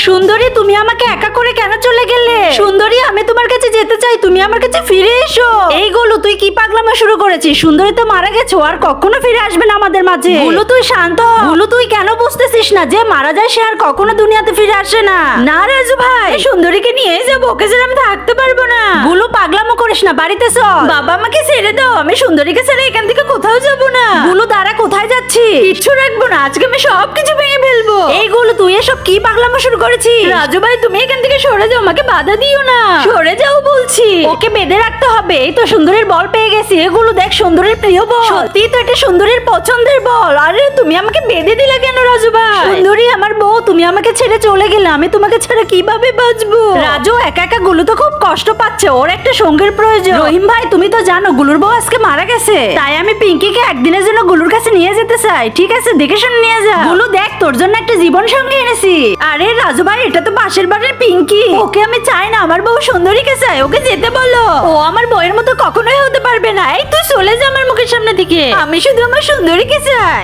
সুন্দরী, তুমি আমাকে একা করে কেন চলে গেলে? সুন্দরী, আমি তোমার কাছে যেতে চাই, তুমি আমার কাছে ফিরে এসো। এইগুলো তুই কি পাগলামো শুরু করেছিস? সুন্দরী তো মারা গেছে, আর কখনো ফিরে আসবে না আমাদের মাঝে। গুলু, তুই শান্ত হ। গুলু, তুই কেন বুঝতেছিস না যে মারা যায় সে আর কখনো দুনিয়াতে ফিরে আসে না? না রাজু ভাই, সুন্দরীকে নিয়ে যাবো, ওকে ছেড়ে আমি থাকতে পারবো না। গুলু, পাগলামো করিস না, বাড়িতে চল। বাবা, আমাকে ছেড়ে দাও, আমি সুন্দরীকে ছেড়ে এখান থেকে কোথাও যাবো না। গুলু, দাঁড়া, কোথায় যাচ্ছি? কিচ্ছু রাখবো না, আজকে আমি সবকিছু ভেঙে ফেলবো। এই গুলু, তুই এসব কি পাগলামো শুরু করেছিস? রাজু ভাই, তুমি এখান থেকে সরে যাও, আমাকে বাধা দিও না। সরে যাও বলছি। ওকে বেঁধে রাখতে হবে। এই তো সুন্দরীর বল পেয়ে গেছি। এগুলো দেখ, সুন্দরীর প্রিয় বল। সত্যি তো এটা সুন্দরীর পছন্দের বল। আরে তুমি আমাকে বেঁধে দিলে কেন রাজু ভাই? সুন্দরী আমার বউ, তুমি আমাকে ছেড়ে চলে গেলে, আমি তোমাকে ছেড়ে কিভাবে বাঁচবো? রাজু, একা একা গুলু তো খুব কষ্ট পাচ্ছে, ওর একটা সঙ্গের প্রয়োজন। রহিম ভাই, তুমি তো জানো গুলুর বউ আজকে মারা গেছে, তাই আমি পিঙ্কিকে একদিনের জন্য গুলুর কাছে নিয়ে যেতে চাই। ঠিক আছে, দেখে শুনে নিয়ে যা। গুলু দেখ, তোর জন্য একটা জীবন সঙ্গী এনেছি। আরে রাজু ভাই, এটা তো পাশের বাড়ির পিঙ্কি। ওকে আমি চাই না, আমার বউ সুন্দরীকে চাই, ওকে যেতে বলো। ও আমার বউয়ের মতো কখনোই হতে পারবে না। এই তুই চলে যা আমার মুখের সামনে থেকে, আমি শুধু আমার সুন্দরীকে চাই।